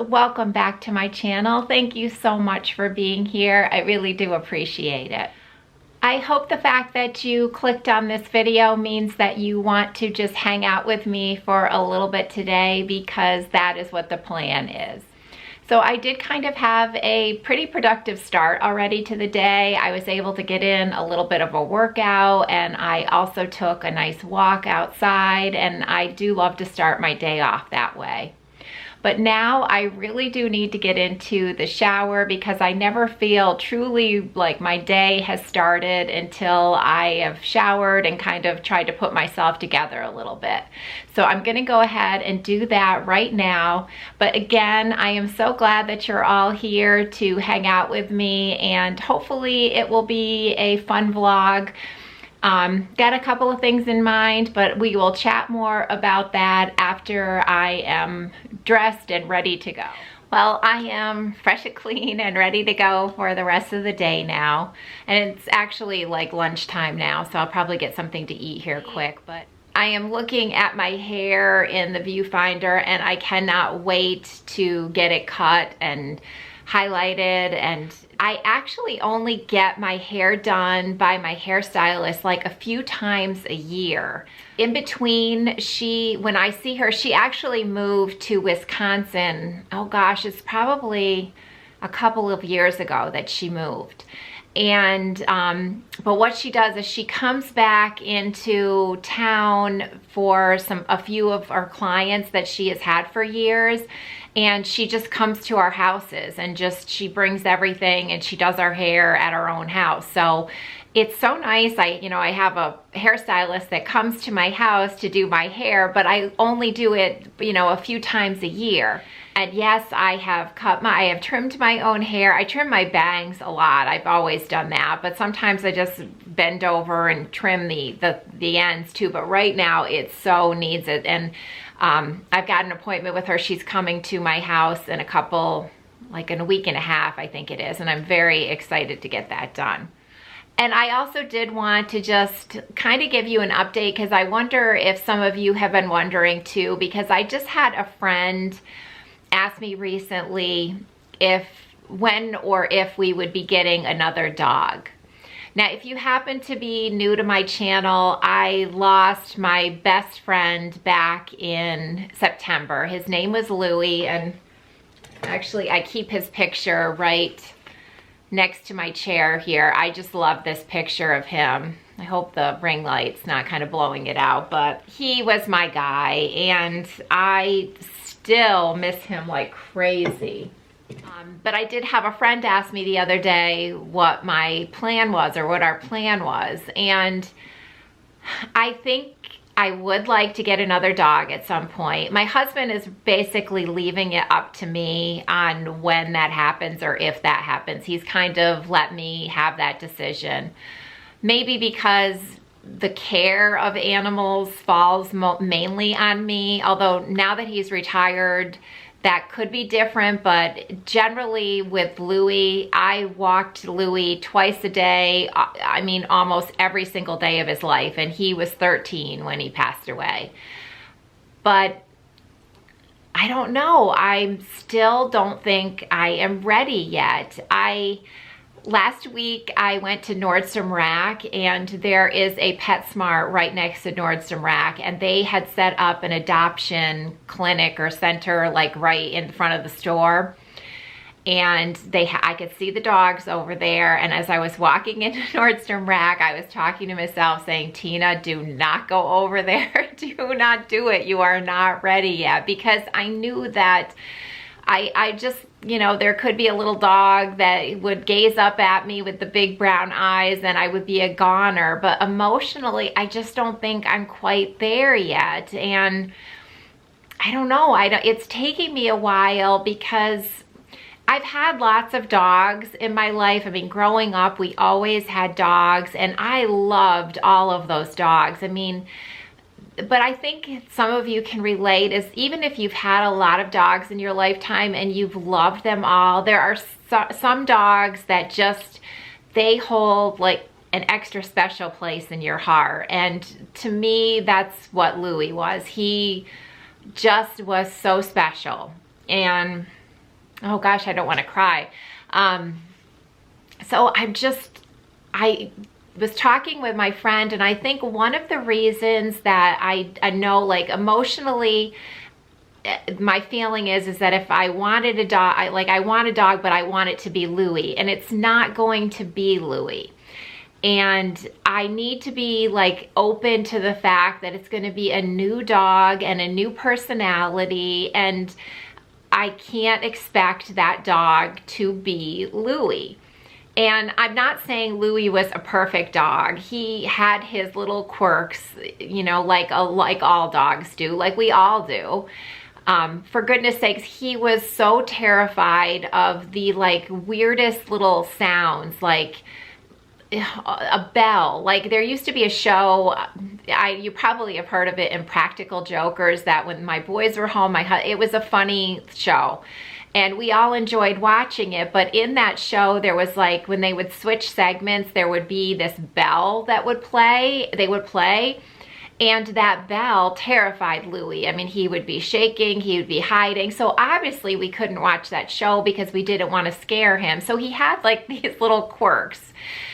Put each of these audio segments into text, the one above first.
welcome back to my channel. Thank you so much for being here. I really do appreciate it. I hope the fact that you clicked on this video means that you want to just hang out with me for a little bit today, because that is what the plan is. So I did kind of have a pretty productive start already to the day. I was able to get in a little bit of a workout, and I also took a nice walk outside, and I do love to start my day off that way. But now I really do need to get into the shower, because I never feel truly like my day has started until I have showered and kind of tried to put myself together a little bit. So I'm gonna go ahead and do that right now. But again, I am so glad that you're all here to hang out with me, and hopefully it will be a fun vlog. Got a couple of things in mind, but we will chat more about that after I am dressed and ready to go. Well, I am fresh and clean and ready to go for the rest of the day now. And it's actually like lunchtime now, so I'll probably get something to eat here quick. But I am looking at my hair in the viewfinder, and I cannot wait to get it cut and highlighted. And I actually only get my hair done by my hairstylist like a few times a year. In between, when I see her, she actually moved to Wisconsin. Oh gosh, it's probably a couple of years ago that she moved. And but what she does is she comes back into town for a few of our clients that she has had for years, and she just comes to our houses and she brings everything, and she does our hair at our own house. So it's so nice. I have a hairstylist that comes to my house to do my hair, but I only do it, a few times a year. And yes, I have trimmed my own hair. I trim my bangs a lot. I've always done that, but sometimes I just bend over and trim the ends too. But right now it so needs it. And I've got an appointment with her. She's coming to my house in a week and a half, I think it is. And I'm very excited to get that done. And I also did want to just kind of give you an update, because I wonder if some of you have been wondering too, because I just had a friend ask me recently when or if we would be getting another dog. Now, if you happen to be new to my channel, I lost my best friend back in September. His name was Louie, and actually I keep his picture right next to my chair here. I just love this picture of him. I hope the ring light's not kind of blowing it out, but he was my guy, and I still miss him like crazy. But I did have a friend ask me the other day what my plan was, or what our plan was. And I think I would like to get another dog at some point. My husband is basically leaving it up to me on when that happens, or if that happens. He's kind of let me have that decision. Maybe because the care of animals falls mainly on me, although now that he's retired, that could be different. But generally with Louie, I walked Louie twice a day, I mean almost every single day of his life, and he was 13 when he passed away. But I don't know, I still don't think I am ready yet. Last week I went to Nordstrom Rack, and there is a PetSmart right next to Nordstrom Rack, and they had set up an adoption clinic or center like right in front of the store. And I could see the dogs over there, and as I was walking into Nordstrom Rack, I was talking to myself saying, Tina, do not go over there. Do not do it. You are not ready yet. Because I knew that I just, there could be a little dog that would gaze up at me with the big brown eyes, and I would be a goner. But emotionally, I just don't think I'm quite there yet. And I don't know, it's taking me a while, because I've had lots of dogs in my life. I mean, growing up, we always had dogs, and I loved all of those dogs. I mean, but I think some of you can relate, is even if you've had a lot of dogs in your lifetime and you've loved them all, there are some dogs that they hold like an extra special place in your heart. And to me, that's what Louie was. He just was so special. And oh gosh, I don't want to cry. So I was talking with my friend, and I think one of the reasons that I know, like, emotionally, my feeling is that if I wanted a dog, I want a dog, but I want it to be Louie, and it's not going to be Louie. And I need to be like open to the fact that it's going to be a new dog and a new personality, and I can't expect that dog to be Louie. And I'm not saying Louie was a perfect dog. He had his little quirks, you know, like all dogs do, like we all do. For goodness sakes, he was so terrified of the like weirdest little sounds, like a bell. Like there used to be a show, you probably have heard of it, in Practical Jokers, that when my boys were home, it was a funny show and we all enjoyed watching it. But in that show, there was like, when they would switch segments, there would be this bell that would play, and that bell terrified Louie. I mean, he would be shaking, he would be hiding. So obviously we couldn't watch that show because we didn't want to scare him. So he had like these little quirks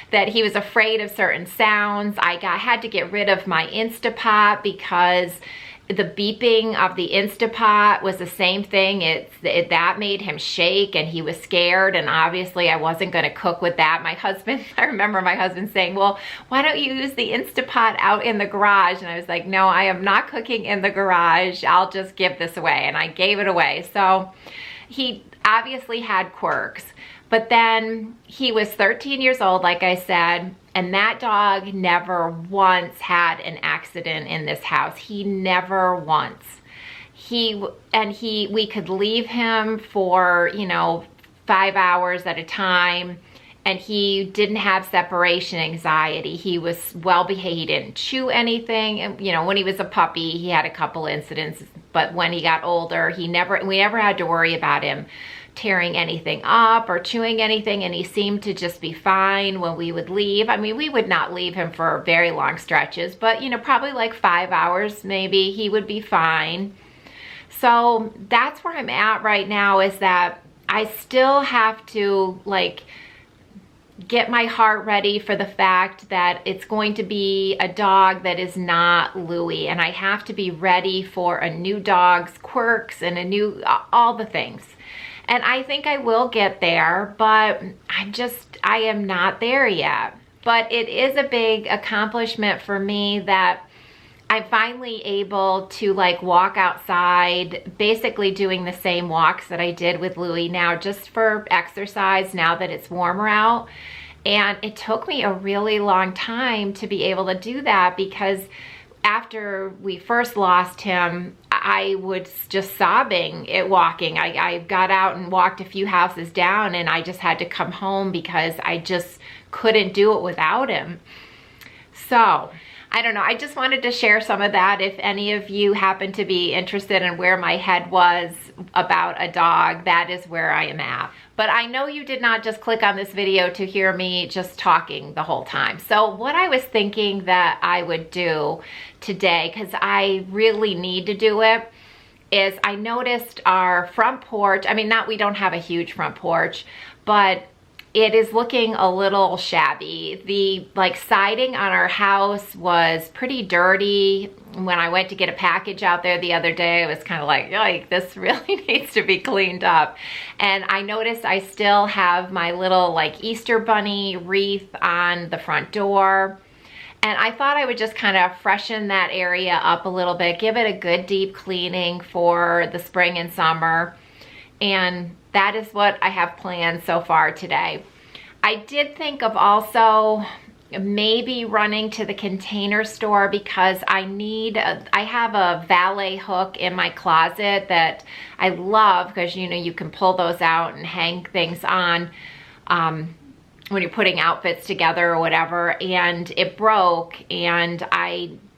that he was afraid of certain sounds. I had to get rid of my Instapot because the beeping of the Instapot was the same thing. That made him shake and he was scared, and obviously I wasn't going to cook with that. My husband, I remember my husband saying, well, why don't you use the Instapot out in the garage? And I was like, no, I am not cooking in the garage. I'll just give this away. And I gave it away. So he obviously had quirks. But then he was 13 years old, like I said, and that dog never once had an accident in this house. He never once. We could leave him for, you know, 5 hours at a time, and he didn't have separation anxiety. He was well behaved. He didn't chew anything. And, you know, when he was a puppy, he had a couple incidents, but when he got older, we never had to worry about him tearing anything up or chewing anything, and he seemed to just be fine when we would leave. I mean, we would not leave him for very long stretches, but, you know, probably like 5 hours maybe, he would be fine. So that's where I'm at right now, is that I still have to like get my heart ready for the fact that it's going to be a dog that is not Louie, and I have to be ready for a new dog's quirks and all the things. And I think I will get there, but I am not there yet. But it is a big accomplishment for me that I'm finally able to like walk outside, basically doing the same walks that I did with Louie now, just for exercise now that it's warmer out. And it took me a really long time to be able to do that, because after we first lost him, I was just sobbing at walking. I got out and walked a few houses down, and I just had to come home because I just couldn't do it without him. So I don't know. I just wanted to share some of that. If any of you happen to be interested in where my head was about a dog, that is where I am at. But I know you did not just click on this video to hear me just talking the whole time. So what I was thinking that I would do today, because I really need to do it, is I noticed our front porch. I mean, we don't have a huge front porch, but it is looking a little shabby. The siding on our house was pretty dirty. When I went to get a package out there the other day, it was kind of like, this really needs to be cleaned up. And I noticed I still have my little Easter bunny wreath on the front door. And I thought I would just kind of freshen that area up a little bit, give it a good deep cleaning for the spring and summer. And that is what I have planned so far today. I did think of also maybe running to the Container Store, because I have a valet hook in my closet that I love, because you can pull those out and hang things on when you're putting outfits together or whatever. And it broke, and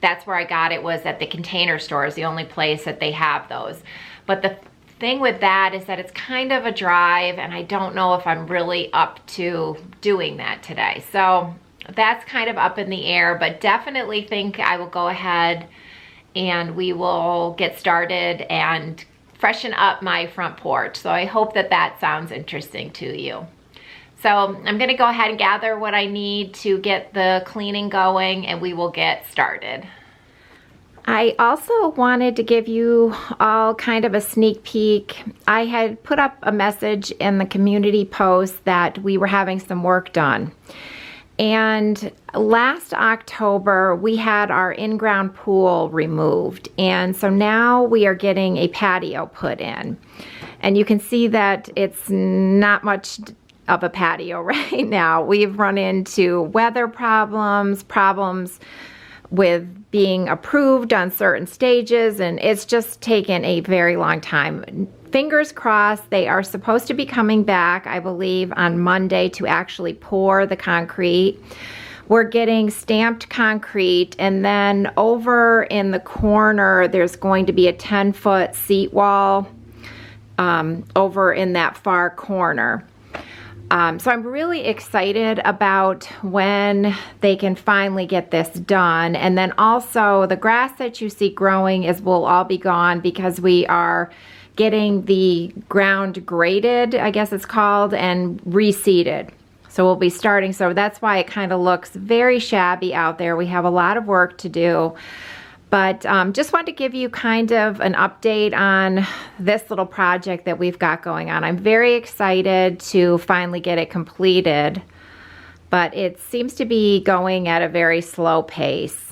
that's where I got it, was at the Container Store, is the only place that they have those. But the thing with that is that it's kind of a drive, and I don't know if I'm really up to doing that today. So that's kind of up in the air, but definitely think I will go ahead and we will get started and freshen up my front porch. So I hope that that sounds interesting to you. So I'm gonna go ahead and gather what I need to get the cleaning going, and we will get started. I also wanted to give you all kind of a sneak peek. I had put up a message in the community post that we were having some work done. And last October, we had our in-ground pool removed. And so now we are getting a patio put in. And you can see that it's not much of a patio right now. We've run into weather problems with being approved on certain stages, and it's just taken a very long time. Fingers crossed, they are supposed to be coming back, I believe, on Monday to actually pour the concrete. We're getting stamped concrete, and then over in the corner, there's going to be a 10-foot seat wall over in that far corner. So I'm really excited about when they can finally get this done. And then also the grass that you see growing will all be gone because we are getting the ground graded, I guess it's called, and reseeded. So we'll be starting. So that's why it kind of looks very shabby out there. We have a lot of work to do. But just wanted to give you kind of an update on this little project that we've got going on. I'm very excited to finally get it completed, but it seems to be going at a very slow pace.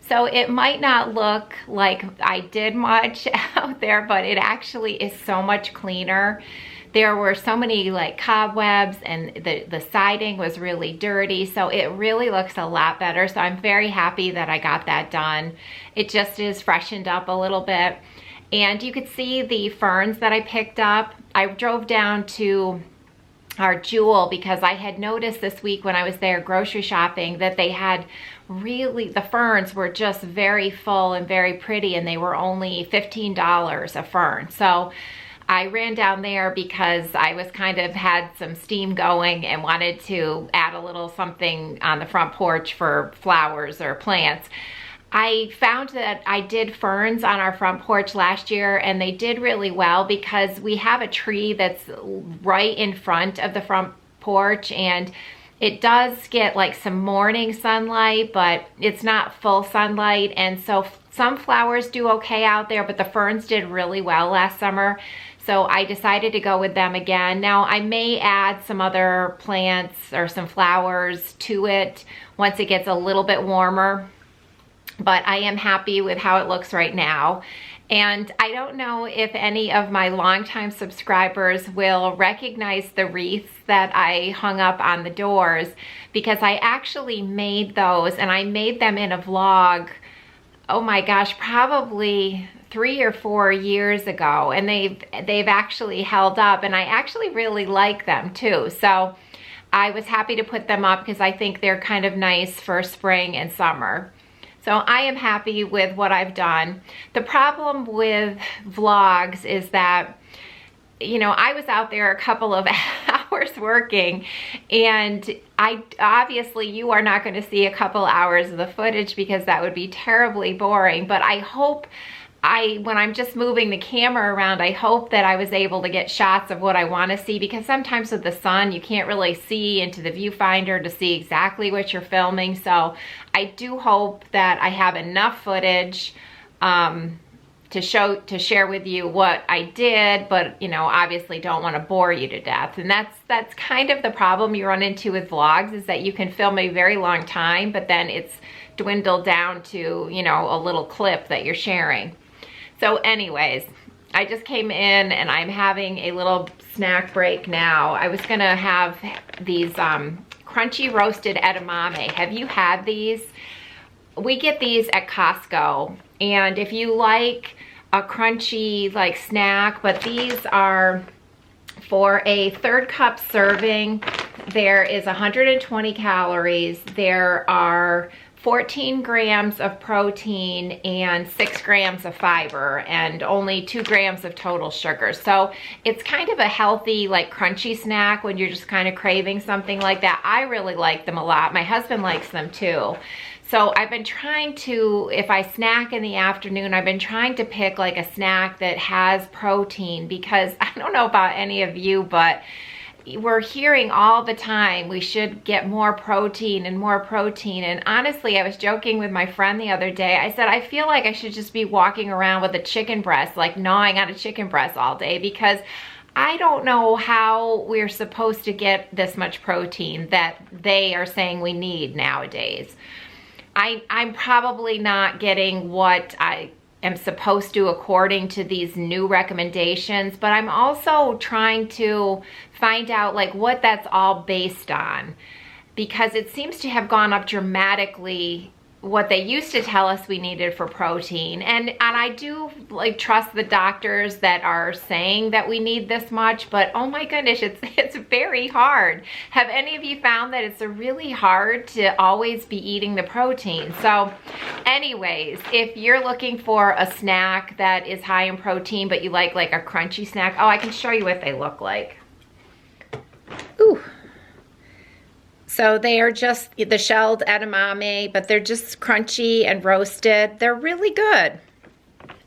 So it might not look like I did much out there, but it actually is so much cleaner. There were so many like cobwebs, and the siding was really dirty, so it really looks a lot better. So I'm very happy that I got that done. It just is freshened up a little bit. And you could see the ferns that I picked up. I drove down to our Jewel because I had noticed this week when I was there grocery shopping that they had the ferns were just very full and very pretty, and they were only $15 a fern. So I ran down there because I was kind of had some steam going and wanted to add a little something on the front porch for flowers or plants. I found that I did ferns on our front porch last year, and they did really well because we have a tree that's right in front of the front porch, and it does get like some morning sunlight, but it's not full sunlight. And so some flowers do okay out there, but the ferns did really well last summer. So I decided to go with them again. Now I may add some other plants or some flowers to it once it gets a little bit warmer, but I am happy with how it looks right now. And I don't know if any of my longtime subscribers will recognize the wreaths that I hung up on the doors, because I actually made those, and I made them in a vlog, oh my gosh, probably 3 or 4 years ago, and they've actually held up, and I actually really like them too. So I was happy to put them up because I think they're kind of nice for spring and summer. So I am happy with what I've done. The problem with vlogs is that, you know, I was out there a couple of hours working, and obviously you are not going to see a couple hours of the footage because that would be terribly boring. But I hope when I'm just moving the camera around, I hope that I was able to get shots of what I want to see, because sometimes with the sun you can't really see into the viewfinder to see exactly what you're filming. So I do hope that I have enough footage to share with you what I did, but you know, obviously don't want to bore you to death. And that's kind of the problem you run into with vlogs, is that you can film a very long time, but then it's dwindled down to, you know, a little clip that you're sharing. So anyways, I just came in and I'm having a little snack break now. I was gonna have these crunchy roasted edamame. Have you had these? We get these at Costco, and if you like a crunchy like snack, but these are for a 1/3 cup serving. There is 120 calories. There are 14 grams of protein and 6 grams of fiber, and only 2 grams of total sugar. So it's kind of a healthy, like crunchy snack when you're just kind of craving something like that. I really like them a lot. My husband likes them too. So I've been trying to, if I snack in the afternoon, I've been trying to pick like a snack that has protein, because I don't know about any of you, but we're hearing all the time we should get more protein and more protein. And honestly, I was joking with my friend the other day. I said, I feel like I should just be walking around with a chicken breast, like gnawing on a chicken breast all day, because I don't know how we're supposed to get this much protein that they are saying we need nowadays. I'm probably not getting what I am supposed to according to these new recommendations, but I'm also trying to find out like what that's all based on, because it seems to have gone up dramatically what they used to tell us we needed for protein. And I do like trust the doctors that are saying that we need this much, but oh my goodness, it's very hard. Have any of you found that it's really hard to always be eating the protein? So anyways, if you're looking for a snack that is high in protein, but you like a crunchy snack, oh, I can show you what they look like. Ooh. So they are just the shelled edamame, but they're just crunchy and roasted. They're really good.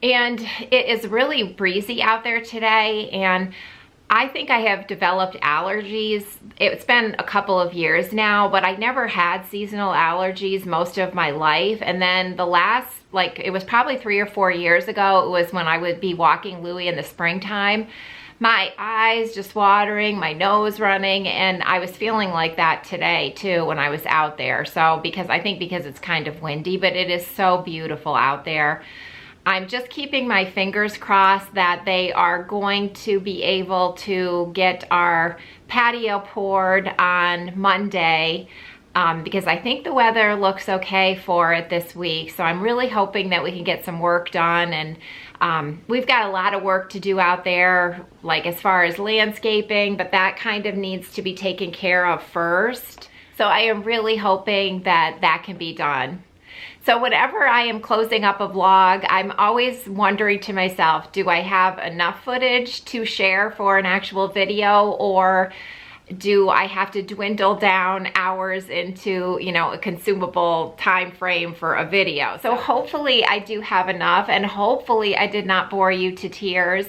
And it is really breezy out there today, and I think I have developed allergies. It's been a couple of years now, but I never had seasonal allergies most of my life. And then the last, like, it was probably 3 or 4 years ago, it was when I would be walking Louie in the springtime. My eyes just watering, my nose running, and I was feeling like that today too when I was out there. So because it's kind of windy, but it is so beautiful out there. I'm just keeping my fingers crossed that they are going to be able to get our patio poured on Monday, because I think the weather looks okay for it this week. So I'm really hoping that we can get some work done. And we've got a lot of work to do out there, like as far as landscaping, but that kind of needs to be taken care of first. So I am really hoping that that can be done. So whenever I am closing up a vlog, I'm always wondering to myself, do I have enough footage to share for an actual video, or do I have to dwindle down hours into, you know, a consumable time frame for a video. So hopefully I do have enough, and hopefully I did not bore you to tears,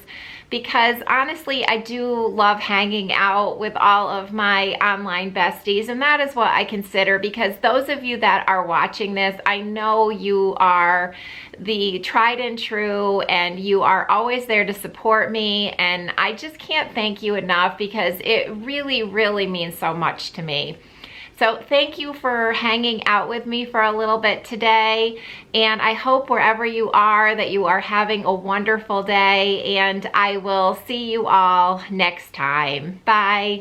because honestly, I do love hanging out with all of my online besties, and that is what I consider, because those of you that are watching this, I know you are the tried and true, and you are always there to support me, and I just can't thank you enough, because it really, really means so much to me. So thank you for hanging out with me for a little bit today, and I hope wherever you are that you are having a wonderful day, and I will see you all next time. Bye.